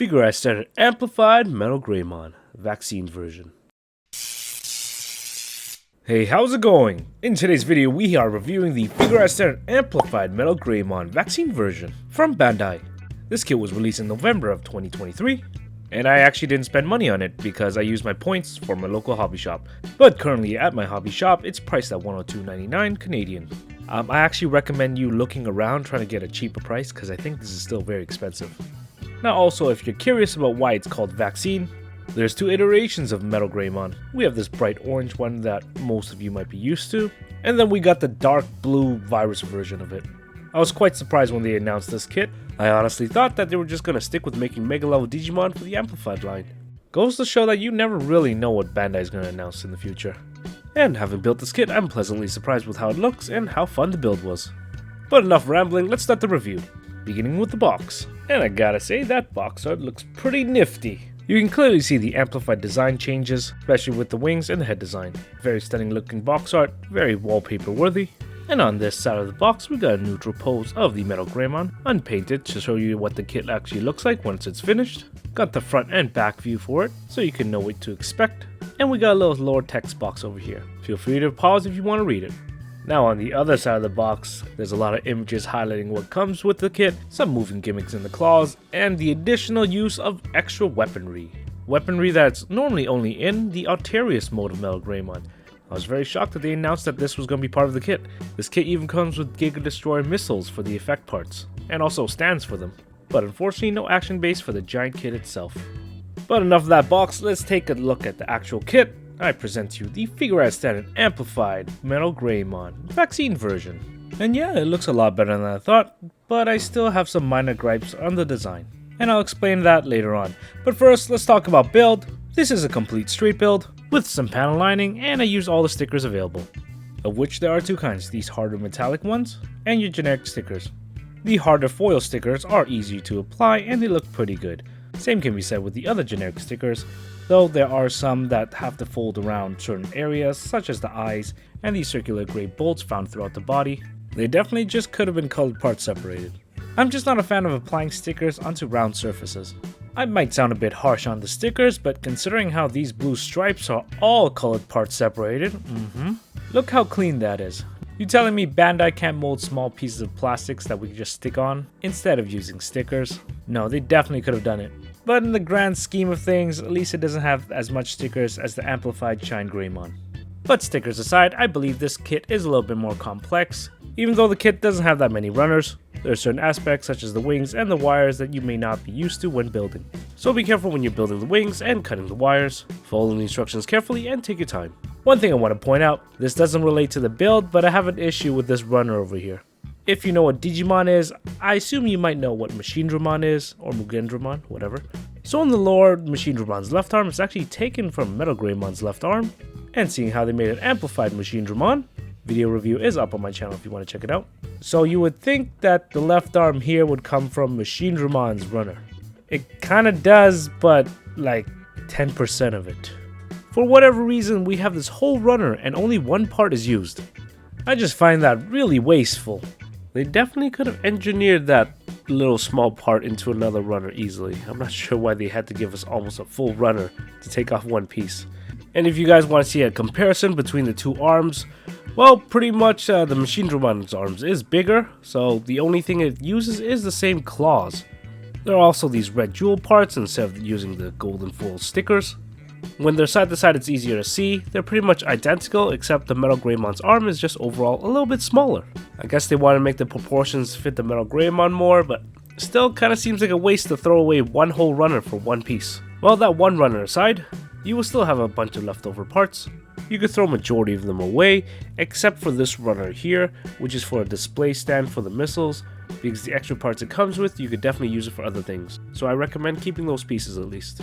Figure I started amplified MetalGreymon vaccine version. Hey, how's it going? In today's video, we are reviewing the Figure I started amplified MetalGreymon vaccine version from Bandai. This kit was released in November of 2023, and I actually didn't spend money on it because I used my points for my local hobby shop. But currently at my hobby shop, it's priced at $102.99 Canadian. I actually recommend you looking around trying to get a cheaper price because I think this is still very expensive. Now also, if you're curious about why it's called vaccine, there's two iterations of MetalGreymon. We have this bright orange one that most of you might be used to, and then we got the dark blue virus version of it. I was quite surprised when they announced this kit. I honestly thought that they were just going to stick with making mega level Digimon for the amplified line. Goes to show that you never really know what Bandai is going to announce in the future. And having built this kit, I'm pleasantly surprised with how it looks and how fun the build was. But enough rambling, let's start the review, beginning with the box. And I gotta say, that box art looks pretty nifty. You can clearly see the amplified design changes, especially with the wings and the head design. Very stunning looking box art, very wallpaper worthy. And on this side of the box, we got a neutral pose of the MetalGreymon, unpainted, to show you what the kit actually looks like once it's finished. Got the front and back view for it, so you can know what to expect. And we got a little lower text box over here. Feel free to pause if you want to read it. Now on the other side of the box, there's a lot of images highlighting what comes with the kit, some moving gimmicks in the claws, and the additional use of extra weaponry. Weaponry that's normally only in the Articulation mode of MetalGreymon. I was very shocked that they announced that this was going to be part of the kit. This kit even comes with Giga Destroyer missiles for the effect parts, and also stands for them. But unfortunately, no action base for the giant kit itself. But enough of that box, let's take a look at the actual kit. I present to you the Figure Standard Amplified MetalGreymon vaccine version. And yeah, it looks a lot better than I thought, but I still have some minor gripes on the design. And I'll explain that later on. But first, let's talk about build. This is a complete straight build, with some panel lining, and I use all the stickers available. Of which there are two kinds, these harder metallic ones, and your generic stickers. The harder foil stickers are easier to apply, and they look pretty good. Same can be said with the other generic stickers, though there are some that have to fold around certain areas, such as the eyes and the circular gray bolts found throughout the body. They definitely just could have been colored parts separated. I'm just not a fan of applying stickers onto round surfaces. I might sound a bit harsh on the stickers, but considering how these blue stripes are all colored parts separated, look how clean that is. You telling me Bandai can't mold small pieces of plastics that we can just stick on instead of using stickers? No, they definitely could have done it. But in the grand scheme of things, at least it doesn't have as much stickers as the amplified Shine Greymon. But stickers aside, I believe this kit is a little bit more complex. Even though the kit doesn't have that many runners, there are certain aspects such as the wings and the wires that you may not be used to when building. So be careful when you're building the wings and cutting the wires. Follow the instructions carefully and take your time. One thing I want to point out, this doesn't relate to the build, but I have an issue with this runner over here. If you know what Digimon is, I assume you might know what MachineDramon is, or MugenDramon, whatever. So in the lore, MachineDramon's left arm is actually taken from MetalGreymon's left arm, and seeing how they made an amplified MachineDramon, video review is up on my channel if you want to check it out. So you would think that the left arm here would come from MachineDramon's runner. It kinda does, but like 10% of it. For whatever reason, we have this whole runner and only one part is used. I just find that really wasteful. They definitely could have engineered that little small part into another runner easily. I'm not sure why they had to give us almost a full runner to take off one piece. And if you guys want to see a comparison between the two arms, well, pretty much the MachineDramon's arms is bigger, so the only thing it uses is the same claws. There are also these red jewel parts instead of using the golden foil stickers. When they're side to side, it's easier to see. They're pretty much identical, except the MetalGreymon's arm is just overall a little bit smaller. I guess they want to make the proportions fit the MetalGreymon more, but still kind of seems like a waste to throw away one whole runner for one piece. Well, that one runner aside, you will still have a bunch of leftover parts. You could throw majority of them away, except for this runner here, which is for a display stand for the missiles, because the extra parts it comes with, you could definitely use it for other things. So I recommend keeping those pieces at least.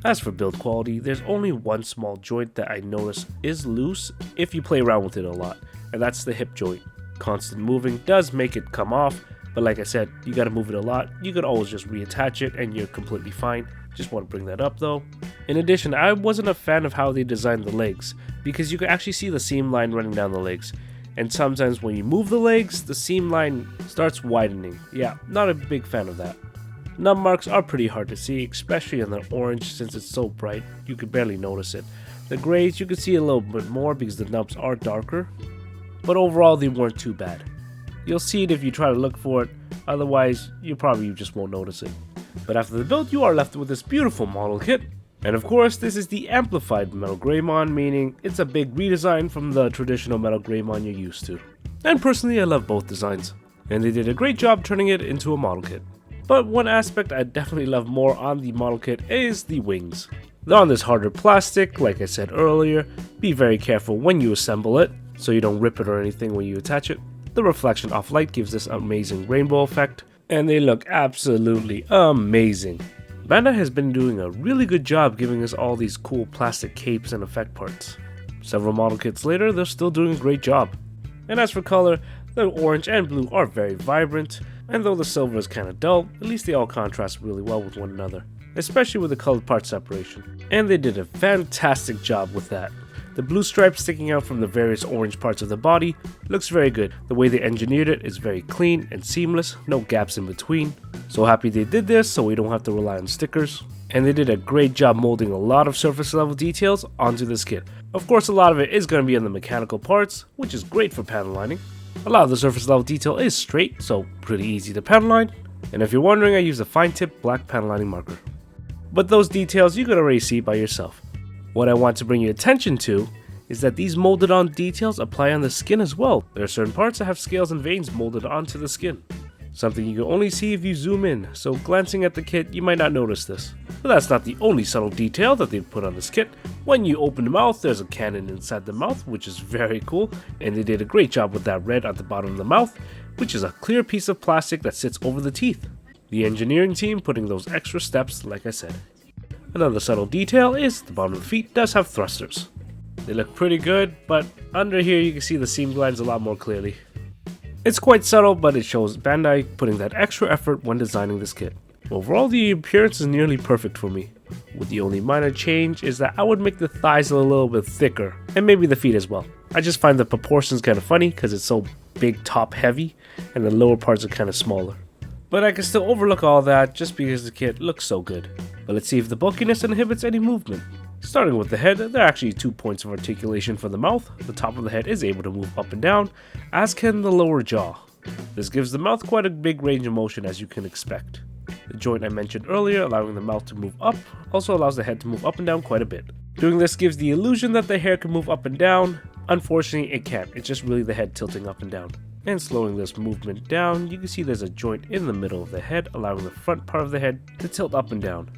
As for build quality, there's only one small joint that I notice is loose if you play around with it a lot, and that's the hip joint. Constant moving does make it come off, but like I said, you gotta move it a lot. You could always just reattach it and you're completely fine. Just want to bring that up though. In addition, I wasn't a fan of how they designed the legs, because you could actually see the seam line running down the legs, and sometimes when you move the legs, the seam line starts widening. Yeah, not a big fan of that. Nub marks are pretty hard to see, especially on the orange since it's so bright, you could barely notice it. The grays you can see a little bit more because the nubs are darker, but overall they weren't too bad. You'll see it if you try to look for it, otherwise you probably just won't notice it. But after the build you are left with this beautiful model kit. And of course this is the amplified MetalGreymon, meaning it's a big redesign from the traditional MetalGreymon you're used to. And personally I love both designs, and they did a great job turning it into a model kit. But one aspect I definitely love more on the model kit is the wings. They're on this harder plastic, like I said earlier. Be very careful when you assemble it, so you don't rip it or anything when you attach it. The reflection off light gives this amazing rainbow effect, and they look absolutely amazing. Bandai has been doing a really good job giving us all these cool plastic capes and effect parts. Several model kits later, they're still doing a great job. And as for color, the orange and blue are very vibrant, and though the silver is kinda dull, at least they all contrast really well with one another, especially with the colored part separation. And they did a fantastic job with that. The blue stripe sticking out from the various orange parts of the body looks very good. The way they engineered it is very clean and seamless, no gaps in between. So happy they did this so we don't have to rely on stickers. And they did a great job molding a lot of surface level details onto this kit. Of course a lot of it is going to be on the mechanical parts, which is great for panel lining. A lot of the surface level detail is straight, so pretty easy to panel line. And if you're wondering, I use a fine tip black panel lining marker. But those details you can already see by yourself. What I want to bring your attention to is that these molded on details apply on the skin as well. There are certain parts that have scales and veins molded onto the skin. Something you can only see if you zoom in, so glancing at the kit you might not notice this. But that's not the only subtle detail that they've put on this kit. When you open the mouth, there's a cannon inside the mouth, which is very cool, and they did a great job with that red at the bottom of the mouth, which is a clear piece of plastic that sits over the teeth. The engineering team putting those extra steps, like I said. Another subtle detail is the bottom of the feet does have thrusters. They look pretty good, but under here you can see the seam lines a lot more clearly. It's quite subtle, but it shows Bandai putting that extra effort when designing this kit. Overall, the appearance is nearly perfect for me, with the only minor change is that I would make the thighs a little bit thicker, and maybe the feet as well. I just find the proportions kind of funny because it's so big top heavy, and the lower parts are kind of smaller. But I can still overlook all that just because the kit looks so good. But let's see if the bulkiness inhibits any movement. Starting with the head, there are actually 2 points of articulation for the mouth. The top of the head is able to move up and down, as can the lower jaw. This gives the mouth quite a big range of motion as you can expect. The joint I mentioned earlier, allowing the mouth to move up, also allows the head to move up and down quite a bit. Doing this gives the illusion that the hair can move up and down. Unfortunately, it can't. It's just really the head tilting up and down. And slowing this movement down, you can see there's a joint in the middle of the head, allowing the front part of the head to tilt up and down.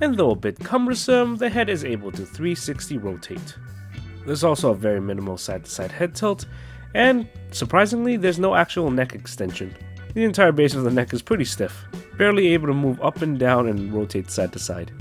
And though a bit cumbersome, the head is able to 360 rotate. There's also a very minimal side-to-side head tilt, and surprisingly, there's no actual neck extension. The entire base of the neck is pretty stiff, barely able to move up and down and rotate side to side.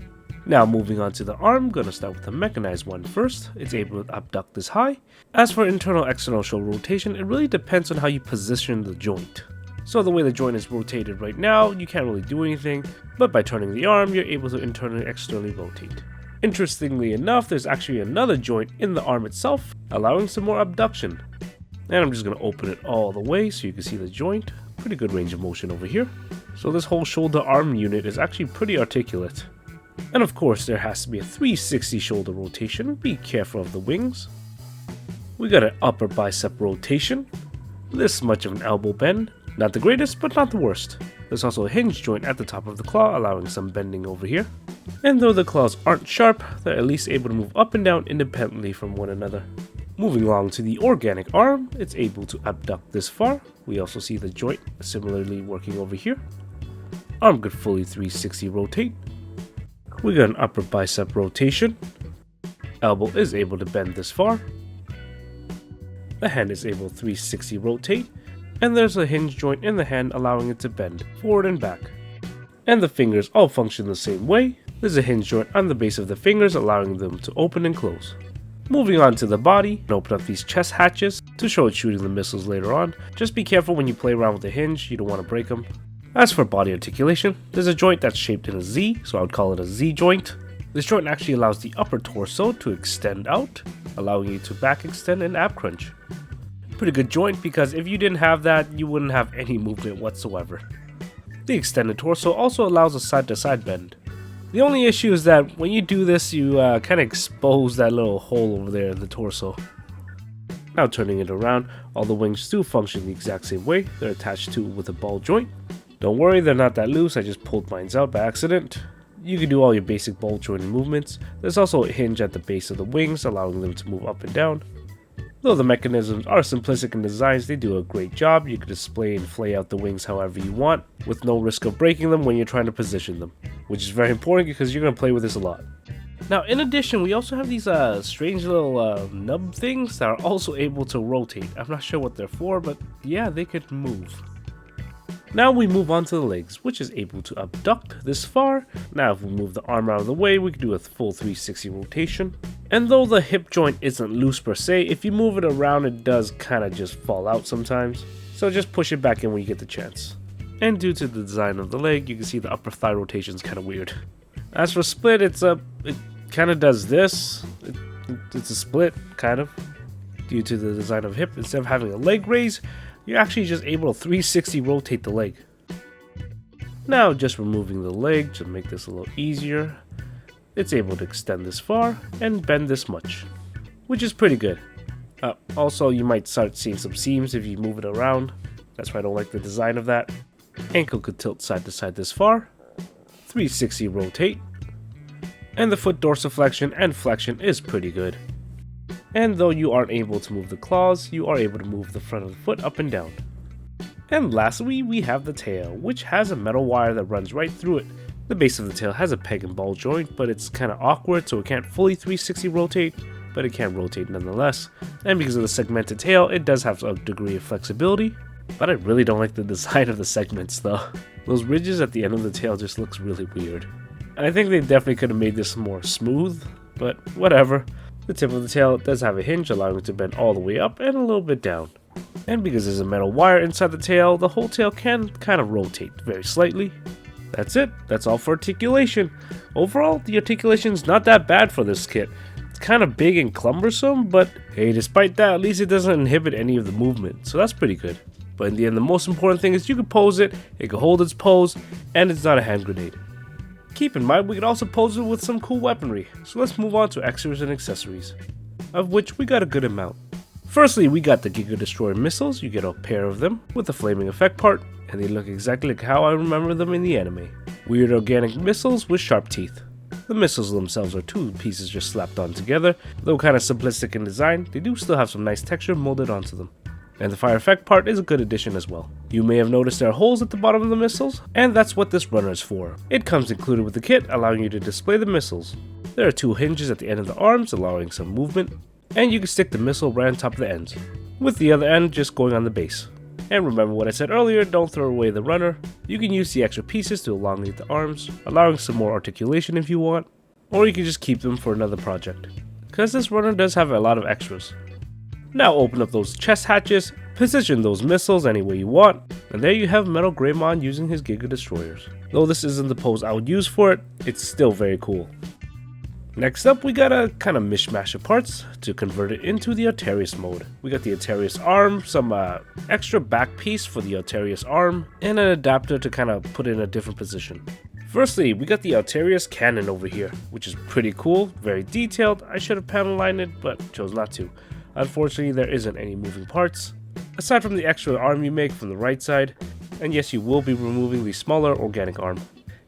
Now moving on to the arm, gonna start with the mechanized one first. It's able to abduct this high. As for internal-external shoulder rotation, it really depends on how you position the joint. So the way the joint is rotated right now, you can't really do anything, but by turning the arm, you're able to internally externally rotate. Interestingly enough, there's actually another joint in the arm itself, allowing some more abduction. And I'm just going to open it all the way so you can see the joint. Pretty good range of motion over here. So this whole shoulder arm unit is actually pretty articulate. And of course, there has to be a 360 shoulder rotation. Be careful of the wings. We got an upper bicep rotation. This much of an elbow bend. Not the greatest, but not the worst. There's also a hinge joint at the top of the claw, allowing some bending over here. And though the claws aren't sharp, they're at least able to move up and down independently from one another. Moving along to the organic arm, it's able to abduct this far. We also see the joint similarly working over here. Arm could fully 360 rotate. We got an upper bicep rotation. Elbow is able to bend this far. The hand is able to 360 rotate. And there's a hinge joint in the hand allowing it to bend forward and back. And the fingers all function the same way. There's a hinge joint on the base of the fingers allowing them to open and close. Moving on to the body, open up these chest hatches to show it shooting the missiles later on. Just be careful when you play around with the hinge, you don't want to break them. As for body articulation, there's a joint that's shaped in a Z, so I would call it a Z joint. This joint actually allows the upper torso to extend out, allowing you to back extend and ab crunch. Pretty good joint because if you didn't have that, you wouldn't have any movement whatsoever. The extended torso also allows a side-to-side bend. The only issue is that when you do this, you kind of expose that little hole over there in the torso. Now turning it around, all the wings do function the exact same way. They're attached to with a ball joint. Don't worry, they're not that loose, I just pulled mine out by accident. You can do all your basic ball joint movements. There's also a hinge at the base of the wings, allowing them to move up and down. Though the mechanisms are simplistic in designs, they do a great job. You can display and flay out the wings however you want, with no risk of breaking them when you're trying to position them, which is very important because you're going to play with this a lot. Now in addition, we also have these strange little nub things that are also able to rotate. I'm not sure what they're for, but yeah, they could move. Now we move on to the legs, which is able to abduct this far. Now if we move the arm out of the way, we can do a full 360 rotation. And though the hip joint isn't loose per se, if you move it around it does kind of just fall out sometimes. So just push it back in when you get the chance. And due to the design of the leg, you can see the upper thigh rotation is kind of weird. As for split, it kind of does this. It's a split, kind of. Due to the design of hip, instead of having a leg raise, you're actually just able to 360 rotate the leg. Now just removing the leg to make this a little easier. It's able to extend this far and bend this much, which is pretty good. Also, you might start seeing some seams if you move it around. That's why I don't like the design of that. Ankle could tilt side to side this far. 360 rotate. And the foot dorsiflexion and flexion is pretty good. And though you aren't able to move the claws, you are able to move the front of the foot up and down. And lastly, we have the tail, which has a metal wire that runs right through it. The base of the tail has a peg and ball joint, but it's kind of awkward, so it can't fully 360 rotate, but it can rotate nonetheless. And because of the segmented tail, it does have a degree of flexibility, but I really don't like the design of the segments though. Those ridges at the end of the tail just looks really weird. I think they definitely could have made this more smooth, but whatever. The tip of the tail does have a hinge, allowing it to bend all the way up and a little bit down. And because there's a metal wire inside the tail, the whole tail can kind of rotate very slightly. That's it. That's all for articulation. Overall, the articulation is not that bad for this kit. It's kind of big and cumbersome, but hey, despite that, at least it doesn't inhibit any of the movement, so that's pretty good. But in the end, the most important thing is you can pose it, it can hold its pose, and it's not a hand grenade. Keep in mind, we can also pose it with some cool weaponry, so let's move on to extras and accessories, of which we got a good amount. Firstly, we got the Giga Destroyer missiles. You get a pair of them with the flaming effect part, and they look exactly like how I remember them in the anime. Weird organic missiles with sharp teeth. The missiles themselves are two pieces just slapped on together. Though kind of simplistic in design, they do still have some nice texture molded onto them. And the fire effect part is a good addition as well. You may have noticed there are holes at the bottom of the missiles, and that's what this runner is for. It comes included with the kit, allowing you to display the missiles. There are two hinges at the end of the arms, allowing some movement, and you can stick the missile right on top of the ends, with the other end just going on the base. And remember what I said earlier, don't throw away the runner. You can use the extra pieces to elongate the arms, allowing some more articulation if you want, or you can just keep them for another project, because this runner does have a lot of extras. Now open up those chest hatches, position those missiles any way you want, and there you have MetalGreymon using his Giga Destroyers. Though this isn't the pose I would use for it, it's still very cool. Next up, we got a kind of mishmash of parts to convert it into the Artarius mode. We got the Artarius arm, some extra back piece for the Artarius arm, and an adapter to kind of put it in a different position. Firstly, we got the Artarius cannon over here, which is pretty cool, very detailed. I should have panel lined it, but chose not to. Unfortunately, there isn't any moving parts, aside from the extra arm you make from the right side, and yes, you will be removing the smaller organic arm.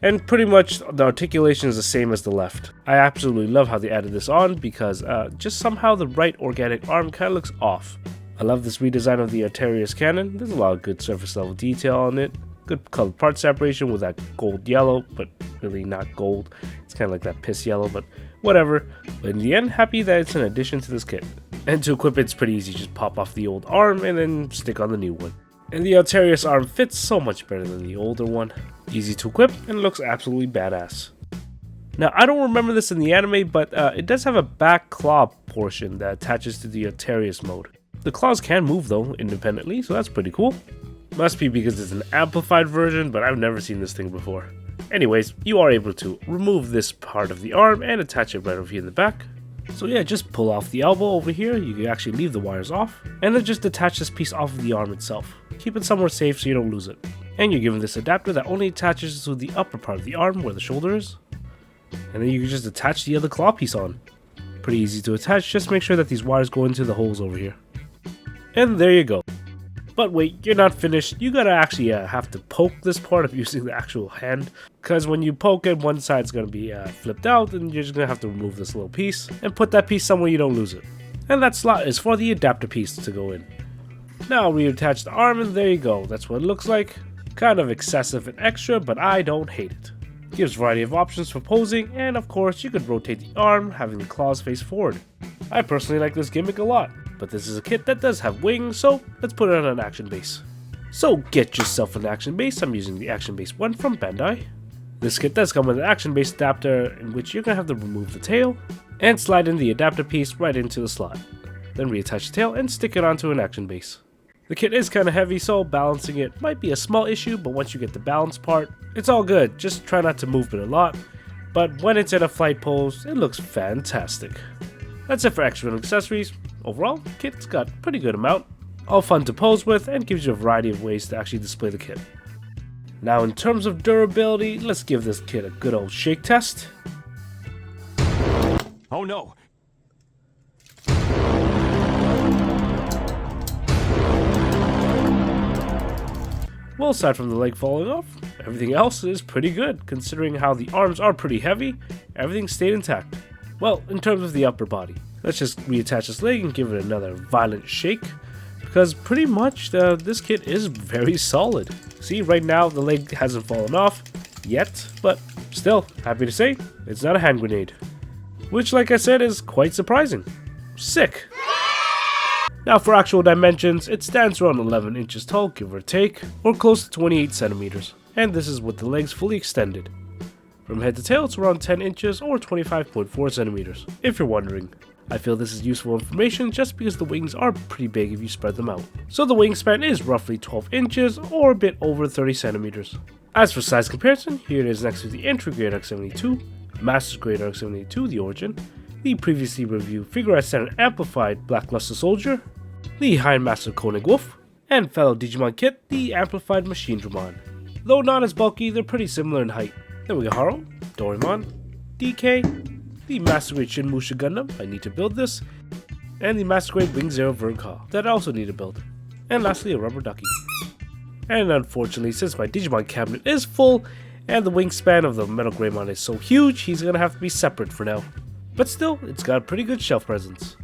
And pretty much the articulation is the same as the left. I absolutely love how they added this on because just somehow the right organic arm kind of looks off. I love this redesign of the Artarius cannon. There's a lot of good surface level detail on it. Good colored part separation with that gold yellow, but really not gold. It's kind of like that piss yellow, but whatever. But in the end, happy that it's an addition to this kit. And to equip it, it's pretty easy. Just pop off the old arm and then stick on the new one. And the Artarius arm fits so much better than the older one. Easy to equip and looks absolutely badass. Now, I don't remember this in the anime, but it does have a back claw portion that attaches to the Artarius mode. The claws can move though, independently, so that's pretty cool. Must be because it's an amplified version, but I've never seen this thing before. Anyways, you are able to remove this part of the arm and attach it right over here in the back. So yeah, just pull off the elbow over here. You can actually leave the wires off, and then just detach this piece off of the arm itself. Keep it somewhere safe so you don't lose it. And you're given this adapter that only attaches to the upper part of the arm where the shoulder is. And then you can just attach the other claw piece on. Pretty easy to attach, just make sure that these wires go into the holes over here. And there you go. But wait, you're not finished. You gotta actually have to poke this part of using the actual hand. Because when you poke it, one side's gonna be flipped out, and you're just gonna have to remove this little piece and put that piece somewhere you don't lose it. And that slot is for the adapter piece to go in. Now reattach the arm, and there you go. That's what it looks like. Kind of excessive and extra, but I don't hate it. Gives a variety of options for posing, and of course you could rotate the arm, having the claws face forward. I personally like this gimmick a lot. But this is a kit that does have wings, so let's put it on an action base. So get yourself an action base. I'm using the action base 1 from Bandai. This kit does come with an action base adapter in which you're going to have to remove the tail and slide in the adapter piece right into the slot. Then reattach the tail and stick it onto an action base. The kit is kind of heavy, so balancing it might be a small issue, but once you get the balance part, it's all good. Just try not to move it a lot, but when it's in a flight pose, it looks fantastic. That's it for extra and accessories. Overall, the kit's got a pretty good amount, all fun to pose with, and gives you a variety of ways to actually display the kit. Now in terms of durability, let's give this kit a good old shake test. Oh no! Well, aside from the leg falling off, everything else is pretty good. Considering how the arms are pretty heavy, everything stayed intact. Well, in terms of the upper body, let's just reattach this leg and give it another violent shake, because pretty much this kit is very solid. See, right now the leg hasn't fallen off yet, but still, happy to say, it's not a hand grenade. Which, like I said, is quite surprising. Sick! Now for actual dimensions, it stands around 11 inches tall, give or take, or close to 28 centimeters, and this is with the legs fully extended. From head to tail, it's around 10 inches or 25.4 centimeters, if you're wondering. I feel this is useful information just because the wings are pretty big if you spread them out. So the wingspan is roughly 12 inches or a bit over 30 centimeters. As for size comparison, here it is next to the entry grade Arc-72, Master's grade Arc-72, the Origin, the previously reviewed Figure Center Amplified Blackluster Soldier, the Hindmaster Koenig Wolf, and fellow Digimon kit, the Amplified Machinedramon. Though not as bulky, they're pretty similar in height. Then we got Haro, Doraemon, DK, the Master Grade Shinmusha Gundam, I need to build this, and the Master Grade Wing Zero Verka, that I also need to build. And lastly, a rubber ducky. And unfortunately, since my Digimon cabinet is full, and the wingspan of the MetalGreymon is so huge, he's gonna have to be separate for now. But still, it's got a pretty good shelf presence.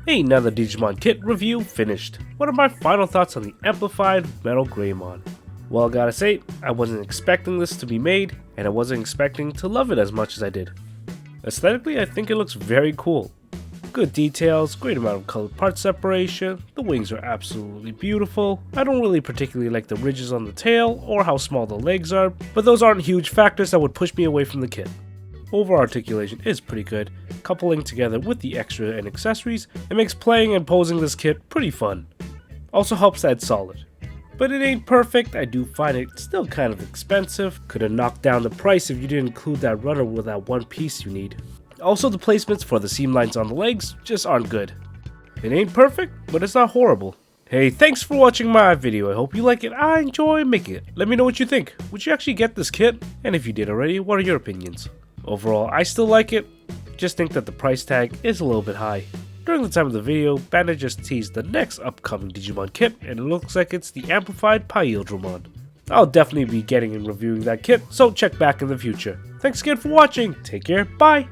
Another Digimon kit review finished. What are my final thoughts on the amplified MetalGreymon? Well, I gotta say, I wasn't expecting this to be made, and I wasn't expecting to love it as much as I did. Aesthetically, I think it looks very cool. Good details, great amount of colored part separation, the wings are absolutely beautiful. I don't really particularly like the ridges on the tail or how small the legs are, but those aren't huge factors that would push me away from the kit. Overall articulation is pretty good, coupling together with the extra and accessories, it makes playing and posing this kit pretty fun. Also helps that it's solid. But it ain't perfect, I do find it still kind of expensive. Could have knocked down the price if you didn't include that runner with that one piece you need. Also, the placements for the seam lines on the legs just aren't good. It ain't perfect, but it's not horrible. Hey, thanks for watching my video, I hope you like it, I enjoy making it. Let me know what you think, would you actually get this kit? And if you did already, what are your opinions? Overall, I still like it, just think that the price tag is a little bit high. During the time of the video, Bandai just teased the next upcoming Digimon kit, and it looks like it's the Amplified Paildramon. I'll definitely be getting and reviewing that kit, so check back in the future. Thanks again for watching, take care, bye!